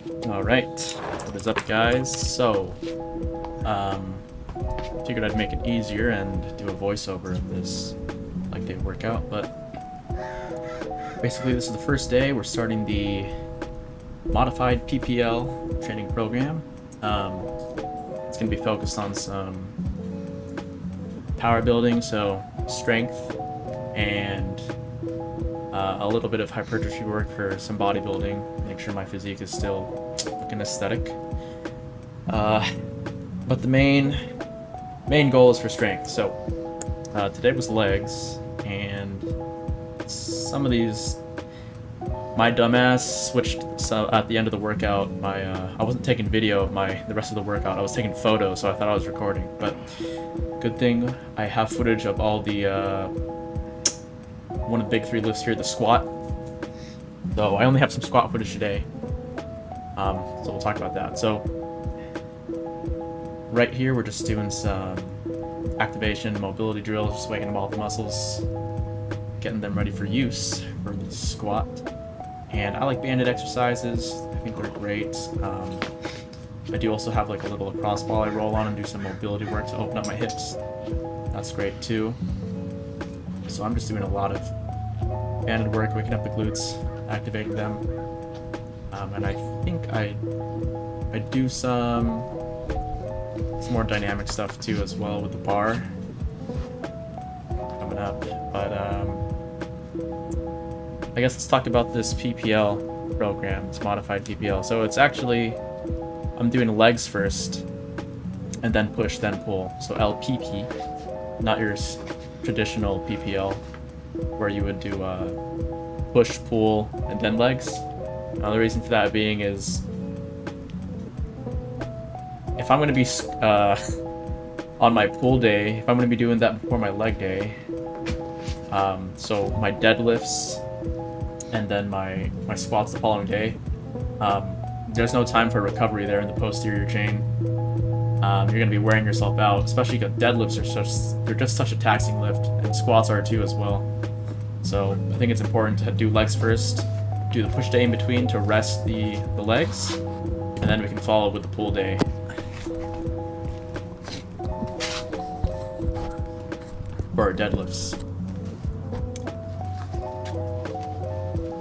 Alright, what is up guys? So, figured I'd make it easier and do a voiceover of this leg day workout, but basically this is the first day. We're starting the modified PPL training program. It's going to be focused on some power building, so strength, and a little bit of hypertrophy work for some bodybuilding, make sure my physique is still looking aesthetic. But the main goal is for strength. So today was legs, and some of these, my dumbass switched. So at the end of the workout, I wasn't taking video of the rest of the workout. I was taking photos, so I thought I was recording. But good thing I have footage of all the one of the big three lifts here, the squat. So I only have some squat footage today. So we'll talk about that. So right here, we're just doing some activation, mobility drills, just waking up all the muscles, getting them ready for use for the squat. And I like banded exercises. I think they're great. I do also have like a little lacrosse ball I roll on and do some mobility work to open up my hips. That's great too. So I'm just doing a lot of banded work, waking up the glutes, activating them. And I think I do some more dynamic stuff too as well with the bar coming up. But I guess let's talk about this PPL program, this modified PPL. So it's actually, I'm doing legs first and then push, then pull. So LPP, not your traditional PPL where you would do push, pull, and then legs. The reason for that being is if I'm going to be on my pull day, if I'm going to be doing that before my leg day, so my deadlifts and then my squats the following day, there's no time for recovery there in the posterior chain. You're going to be wearing yourself out, especially because deadlifts they're just such a taxing lift, and squats are too as well. So I think it's important to do legs first, do the push day in between to rest the legs, and then we can follow with the pull day. For our deadlifts.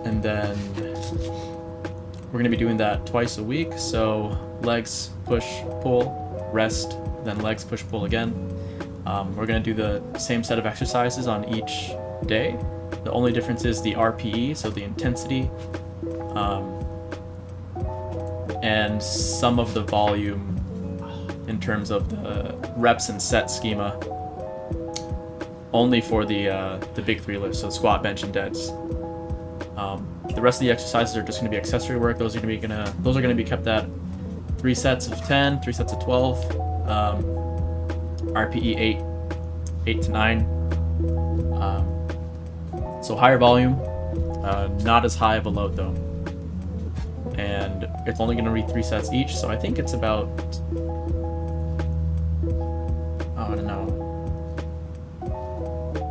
And then we're going to be doing that twice a week. So legs, push, pull, rest, then legs, push, pull again. We're going to do the same set of exercises on each day. The only difference is the RPE, so the intensity, and some of the volume in terms of the reps and set schema, only for the big three lifts, so squat, bench, and deads. The rest of the exercises are just going to be accessory work. Those are going to be kept at 3 sets of 10, 3 sets of 12, RPE 8 to 9. So higher volume, not as high of a load though. And it's only going to be 3 sets each, so I think it's about, I don't know,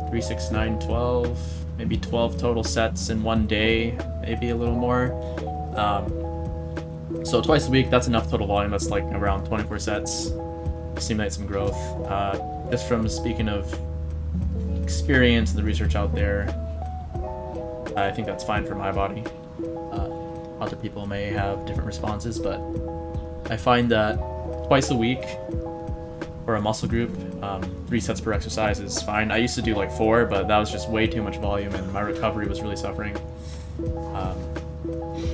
3, 6, 9, 12, maybe 12 total sets in one day, maybe a little more. So twice a week, that's enough total volume. That's like around 24 sets. Stimulate some growth. Just from speaking of experience and the research out there, I think that's fine for my body. Other people may have different responses, but I find that twice a week for a muscle group, 3 sets per exercise is fine. I used to do like 4, but that was just way too much volume and my recovery was really suffering.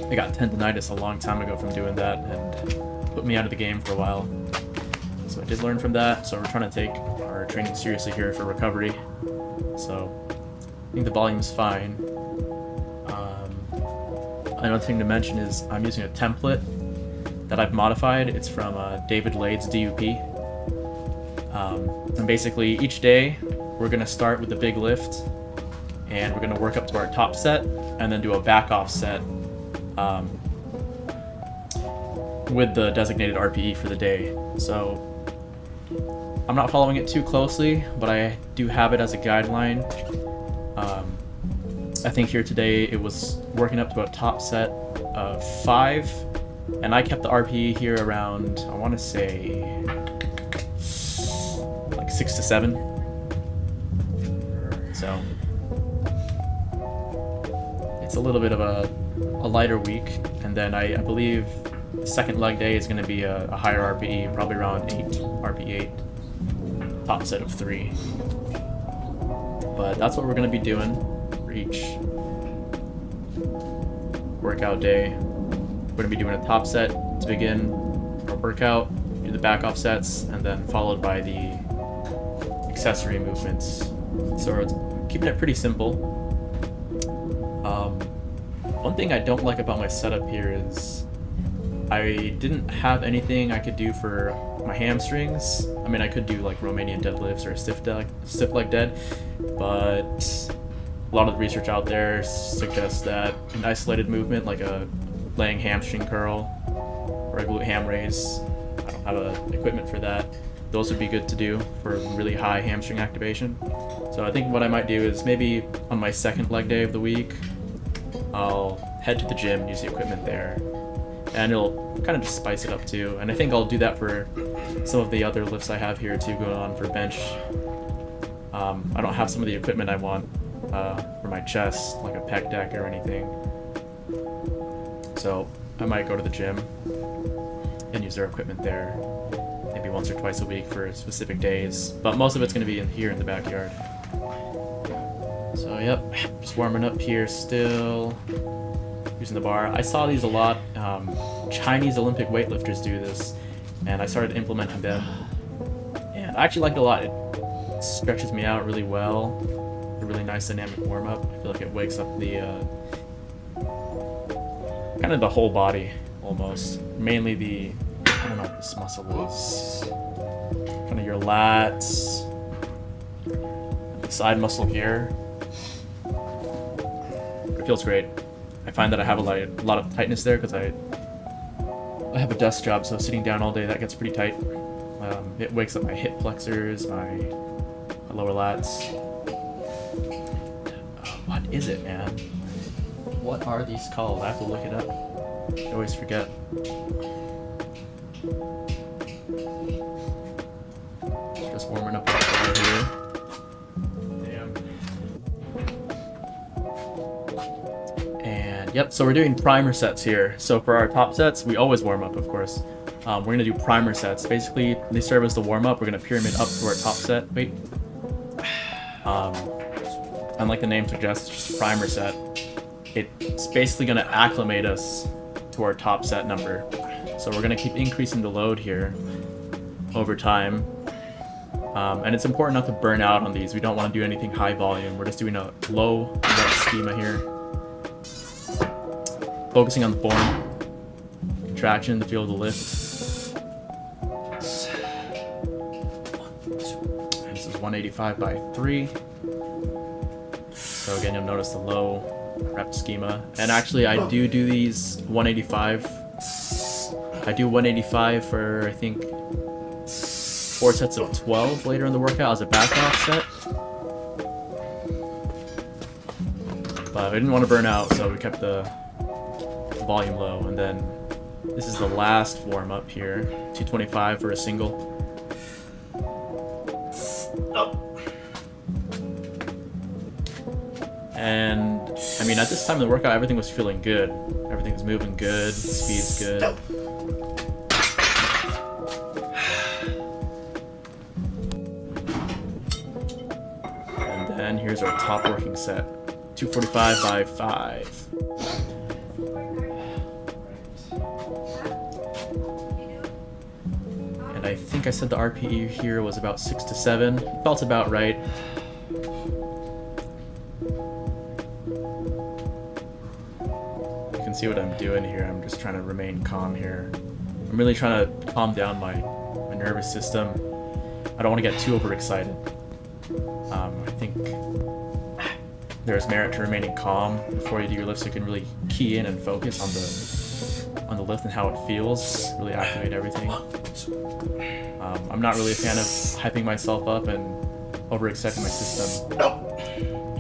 I got tendonitis a long time ago from doing that and put me out of the game for a while. So I did learn from that, so we're trying to take our training seriously here for recovery. So I think the volume is fine. Another thing to mention is I'm using a template that I've modified. It's from David Lade's DUP. And basically each day we're going to start with the big lift and we're going to work up to our top set and then do a back off set with the designated RPE for the day. So I'm not following it too closely, but I do have it as a guideline. I think here today it was working up to a top set of 5 And I kept the RPE here around, I want to say, like 6 to 7. So it's a little bit of a lighter week. And then I believe the second leg day is going to be a higher RPE, probably around 8, RPE 8, top set of 3. But that's what we're going to be doing for each workout day. We're going to be doing a top set to begin our workout, do the back off sets, and then followed by the accessory movements. So we're keeping it pretty simple. One thing I don't like about my setup here is I didn't have anything I could do for my hamstrings. I mean, I could do like Romanian deadlifts or a stiff leg dead, but a lot of the research out there suggests that an isolated movement like a laying hamstring curl or a glute ham raise, I don't have equipment for that. Those would be good to do for really high hamstring activation. So I think what I might do is maybe on my second leg day of the week, I'll head to the gym and use the equipment there. And it'll kind of just spice it up too. And I think I'll do that for some of the other lifts I have here too going on for bench. I don't have some of the equipment I want for my chest, like a pec deck or anything. So I might go to the gym and use their equipment there, maybe once or twice a week for specific days. But most of it's going to be here in the backyard. So yep, just warming up here still, using the bar. I saw these a lot. Chinese Olympic weightlifters do this, and I started implementing them. And I actually like it a lot. It stretches me out really well. A really nice dynamic warm-up. I feel like it wakes up the kind of the whole body almost. Mainly the, I don't know what this muscle is. Kind of your lats, the side muscle here. It feels great. I find that I have a lot of tightness there because I have a desk job, so sitting down all day, that gets pretty tight. It wakes up my hip flexors, my lower lats. What is it, man? What are these called? I have to look it up. I always forget. Just warming up right here. Yep, so we're doing primer sets here. So for our top sets, we always warm up, of course. We're gonna do primer sets. Basically, they serve as the warm up. We're gonna pyramid up to our top set weight. And like the name suggests, it's just a primer set. It's basically gonna acclimate us to our top set number. So we're gonna keep increasing the load here over time. And it's important not to burn out on these. We don't want to do anything high volume. We're just doing a low rep schema here. Focusing on the form, contraction to feel the lift. This is 185 by 3. So again, you'll notice the low rep schema. And actually, I do these 185. I do 185 for, I think, 4 sets of 12 later in the workout as a back off set. But I didn't want to burn out, so we kept the volume low. And then this is the last warm up here, 225 for a single. And I mean, at this time of the workout, everything was feeling good. Everything was moving good, speed's good. And then here's our top working set, 245 by 5. And I think I said the RPE here was about 6 to 7. Felt about right. You can see what I'm doing here. I'm just trying to remain calm here. I'm really trying to calm down my nervous system. I don't want to get too overexcited. I think there's merit to remaining calm before you do your lift, so you can really key in and focus on the lift and how it feels. Really activate everything. I'm not really a fan of hyping myself up and overexciting my system.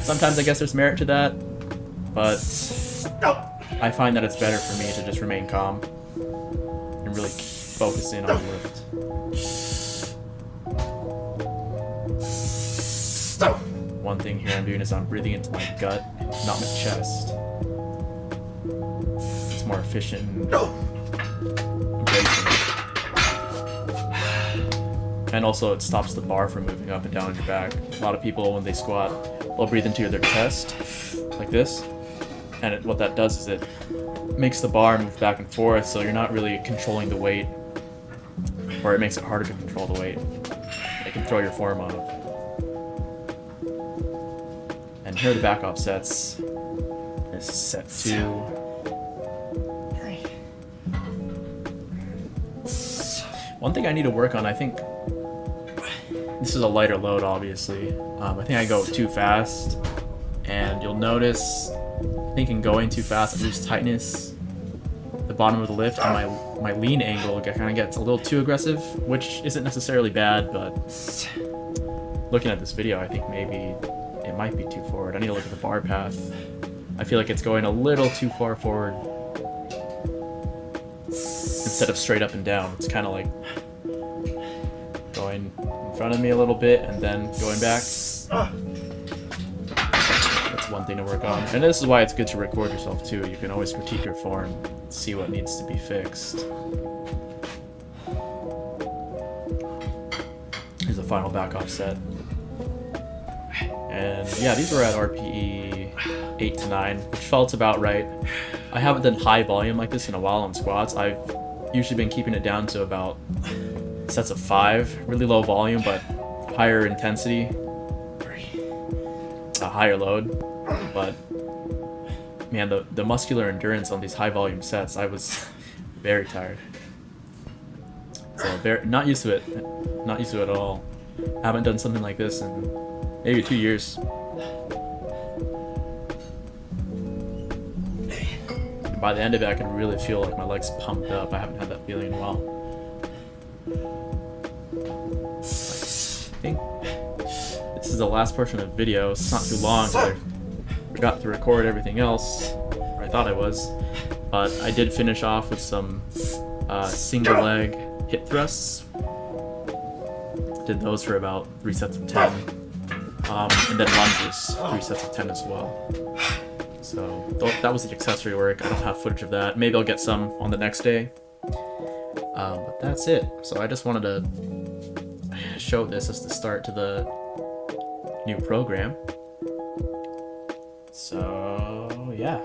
Sometimes I guess there's merit to that, but I find that it's better for me to just remain calm. and really focus in on the lift. One thing here I'm doing is I'm breathing into my gut, not my chest. It's more efficient and bracing. And also it stops the bar from moving up and down on your back. A lot of people, when they squat, they'll breathe into their chest, like this. And what that does is it makes the bar move back and forth, so you're not really controlling the weight, or it makes it harder to control the weight. It can throw your form off. And here are the back off sets. This is set 2. One thing I need to work on, I think, this is a lighter load obviously. I think I go too fast, and you'll notice, I think in going too fast I lose tightness at the bottom of the lift, and my lean angle kind of gets a little too aggressive, which isn't necessarily bad, but looking at this video I think maybe it might be too forward. I need to look at the bar path. I feel like it's going a little too far forward instead of straight up and down. It's kind of like going in front of me a little bit and then going back. That's one thing to work on. And this is why it's good to record yourself too. You can always critique your form, see what needs to be fixed. Here's the final back off set. And yeah, these were at RPE 8 to 9, which felt about right. I haven't done high volume like this in a while on squats. I've usually been keeping it down to about sets of 5, really low volume, but higher intensity, a higher load. But man, the muscular endurance on these high volume sets, I was very tired. So not used to it at all. I haven't done something like this in maybe 2 years. And by the end of it, I can really feel like my legs pumped up. I haven't had that feeling in a while. I think this is the last portion of the video. It's not too long, so I forgot to record everything else, or I thought I was. But I did finish off with some single leg hip thrusts. Did those for about 3 sets of 10. And then lunges, 3 sets of 10 as well. So that was the accessory work. I don't have footage of that. Maybe I'll get some on the next day. But that's it. So I just wanted to show this as the start to the new program. So yeah.